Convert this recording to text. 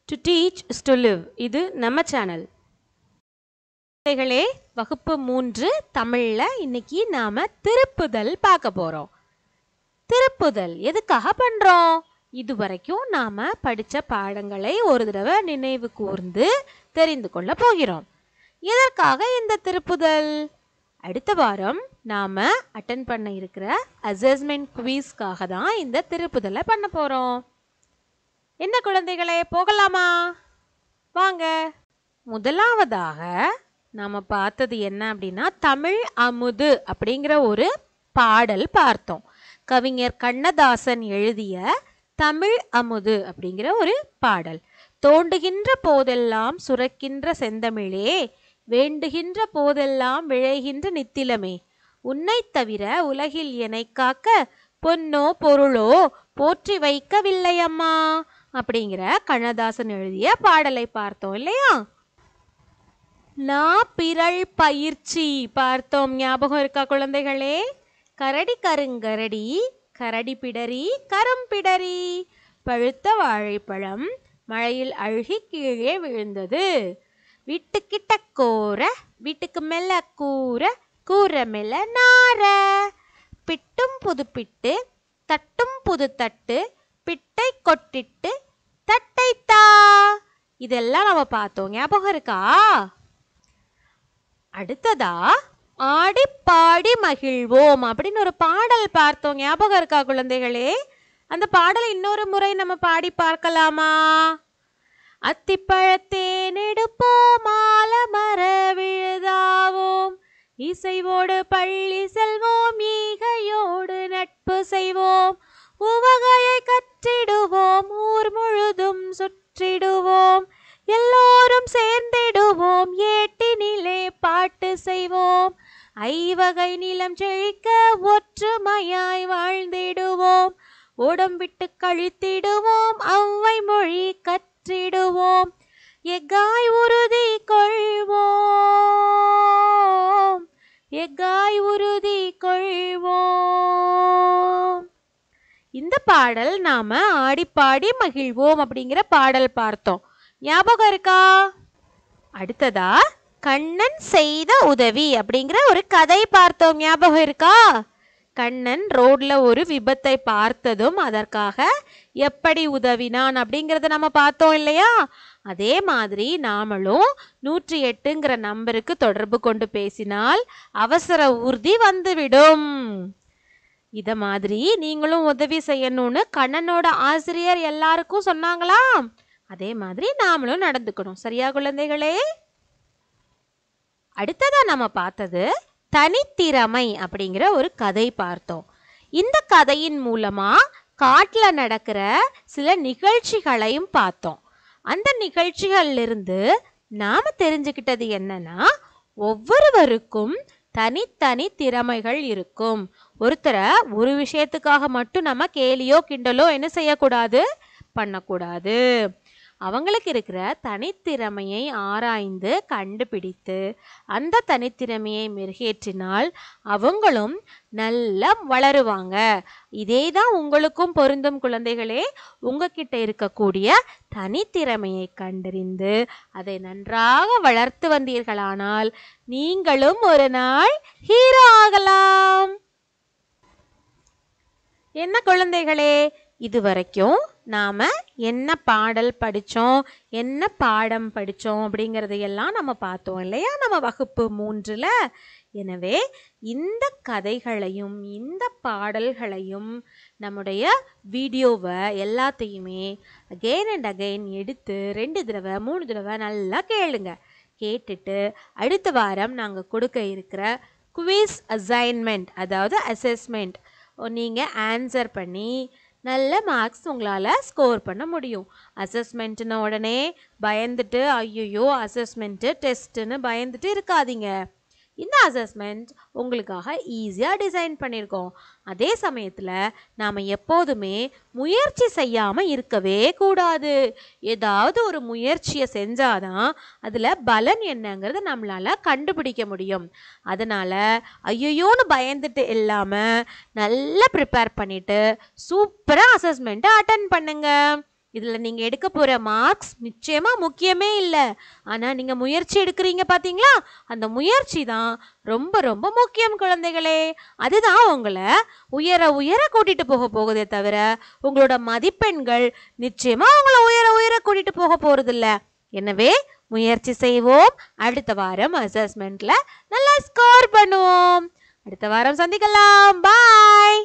To teach is to live. இது நம்ம channel. குழந்தைகளே, வகுப்பு 3 தமிழ்ல இன்னைக்கு நாம திருப்புதல் பார்க்க போறோம். திருப்புதல் எதுக்காக பண்றோம்? இதுவரைக்கும் நாம படிச்ச பாடங்களை ஒரு தடவை நினைவு கூர்ந்து தெரிந்து கொள்ள போகிறோம். எதற்காக இந்த திருப்புதல்? அடுத்த வாரம் நாம அட்டெண்ட் பண்ண இருக்கிற அசஸ்மெண்ட் குவிஸ்க்காக தான் இந்த திருப்புதலை பண்ண போறோம். என்ன குழந்தைகளே, போகலாமா? வாங்க. முதலாவதாக நாம பார்த்தது என்ன அப்படின்னா, தமிழ் அமுது அப்படிங்கிற ஒரு பாடல் பார்த்தோம். கவிஞர் கண்ணதாசன் எழுதிய தமிழ் அமுது அப்படிங்கிற ஒரு பாடல். தோண்டுகின்ற போதெல்லாம் சுரக்கின்ற செந்தமிழே, வேண்டுகின்ற போதெல்லாம் விளைகின்ற நித்திலமே, உன்னை தவிர உலகில் என்னை காக்க பொன்னோ பொருளோ போற்றி வைக்கவில்லையம்மா அப்படிங்கிற கண்ணதாசன் எழுதிய பாடலை பார்த்தோம் இல்லையா? பிறள் பயிற்சி பார்த்தோம். ஞாபகம் இருக்கா குழந்தைகளே? கரடி கருங்கரடி, கரடி பிடரி கரும்பிடரி, பழுத்த வாழைப்பழம் மழையில் அழுகி கீழே விழுந்தது. வீட்டுக்கிட்ட கோர, வீட்டுக்கு மெல்ல கூற, கூற மெல்ல நார, பிட்டும் புது பிட்டு, தட்டும் புது தட்டு, பிட்டை கொட்டிட்டு தட்டைத்தா. இதெல்லாம் நம்ம பார்த்தோம். ஞாபகம் இருக்கா? அடுத்ததா ஆடி பாடி மகிழ்வோம் அப்படின்னு ஒரு பாடல் பார்த்தோம். ஞாபகம் இருக்கா குழந்தைகளே? அந்த பாடலை இன்னொரு முறை நம்ம பாடி பார்க்கலாமா? அத்திப்பழத்தேன் எடுப்போம், ஆலமர விழுதாவோம், இசைவோடு பள்ளி செல்வோம், ஈகையோடு நட்பு செய்வோம், உவகையை கற்றிடுவோம், ஊர் முழுதும் சுற்றிடுவோம், எல்லோரும் சேர்ந்திடுவோம், ஏட்டினிலே பாட்டு செய்வோம், ஐவகை நிலம் செழிக்க ஒற்றுமையாய் வாழ்ந்திடுவோம், ஓடம் விட்டு கழித்திடுவோம், அவ்வை மொழி கற்றிடுவோம், எக்காய் உறுதி கொள்வோம், எக்காய் உறுதி கொள்வோம். இந்த பாடல் நாம ஆடிப்பாடி மகிழ்வோம் அப்படிங்கிற பாடல் பார்த்தோம். ஞாபகம் இருக்கா? அடுத்ததா கண்ணன் செய்த உதவி அப்படிங்கிற ஒரு கதை பார்த்தோம். ஞாபகம் இருக்கா? கண்ணன் ரோட்ல ஒரு விபத்தை பார்த்ததும் அதற்காக எப்படி உதவினான் அப்படிங்கிறத நம்ம பார்த்தோம் இல்லையா? அதே மாதிரி நாமளும் 108ங்கிற நம்பருக்கு தொடர்பு கொண்டு பேசினால் அவசர ஊர்தி வந்துவிடும். இத மாதிரி நீங்களும் உதவி செய்யணும்னு கண்ணனோட ஆசிரியர் எல்லாருக்கும் சொன்னாங்களா? அதே மாதிரி நாமளும் நடந்துக்கணும். சரியா குழந்தைகளே? அடுத்ததா நம்ம பார்த்தது தனித்திறமை அப்படிங்கிற ஒரு கதை பார்த்தோம். இந்த கதையின் மூலமா காட்டுல நடக்கிற சில நிகழ்ச்சிகளையும் பார்த்தோம். அந்த நிகழ்ச்சிகளிலிருந்து நாம தெரிஞ்சுக்கிட்டது என்னன்னா, ஒவ்வொருவருக்கும் தனித்தனி திறமைகள் இருக்கும். ஒருத்தரை ஒரு விஷயத்துக்காக மட்டும் நம்ம கேலியோ கிண்டலோ என்ன செய்யக்கூடாது, பண்ணக்கூடாது. அவங்களுக்கு இருக்கிற தனித்திறமையை ஆராய்ந்து கண்டுபிடித்து அந்த தனித்திறமையை மெருகேற்றினால் அவங்களும் நல்லா வளருவாங்க. இதே தான் உங்களுக்கும் பொருந்தும் குழந்தைகளே. உங்ககிட்ட இருக்கக்கூடிய தனித்திறமையை கண்டறிந்து அதை நன்றாக வளர்த்து வந்தீர்களானால் நீங்களும் ஒரு நாள் ஹீரோ ஆகலாம். என்ன குழந்தைகளே, இதுவரைக்கும் நாம என்ன பாடல் படித்தோம், என்ன பாடம் படித்தோம் அப்படிங்கிறதையெல்லாம் நம்ம பார்த்தோம் இல்லையா நம்ம வகுப்பு 3ல். எனவே இந்த கதைகளையும் இந்த பாடல்களையும் நம்முடைய வீடியோவை எல்லாத்தையுமே அகெயின் அண்ட் அகெயின் எடுத்து 2 தடவை 3 தடவை நல்லா கேளுங்க. கேட்டுட்டு அடுத்த வாரம் நாங்கள் கொடுக்க இருக்கிற குவிஸ் அசைன்மெண்ட், அதாவது அசஸ்மெண்ட், நீங்கள் ஆன்சர் பண்ணி நல்ல மார்க்ஸ் உங்களால் ஸ்கோர் பண்ண முடியும். அசஸ்மெண்ட்டுன்னு உடனே பயந்துட்டு ஐயோ அசஸ்மெண்ட்டு டெஸ்ட்டுன்னு பயந்துட்டு இருக்காதீங்க. இந்த அசஸ்மெண்ட் உங்களுக்காக ஈஸியாக டிசைன் பண்ணியிருக்கோம். அதே சமயத்தில் நாம் எப்போதுமே முயற்சி செய்யாமல் இருக்கவே கூடாது. ஏதாவது ஒரு முயற்சியை செஞ்சாதான் அதில் பலன் என்னங்கிறத நம்மளால் கண்டுபிடிக்க முடியும். அதனால் ஐயோன்னு பயந்துட்டு இல்லாமல் நல்லா ப்ரிப்பேர் பண்ணிவிட்டு சூப்பராக அசஸ்மெண்ட்டை அட்டன் பண்ணுங்க. இதில் நீங்கள் எடுக்க போகிற மார்க்ஸ் நிச்சயமாக முக்கியமே இல்லை. ஆனால் நீங்கள் முயற்சி எடுக்கிறீங்க பார்த்தீங்களா, அந்த முயற்சி தான் ரொம்ப ரொம்ப முக்கியம் குழந்தைகளே. அதுதான் உங்களை உயர உயர கூட்டிகிட்டு போக போகுதே தவிர உங்களோட மதிப்பெண்கள் நிச்சயமாக உங்களை உயர உயர கூட்டிகிட்டு போக போகிறதில்ல. எனவே முயற்சி செய்வோம். அடுத்த வாரம் அசஸ்மெண்ட்டில் நல்லா ஸ்கோர் பண்ணுவோம். அடுத்த வாரம் சந்திக்கலாம். பாய்.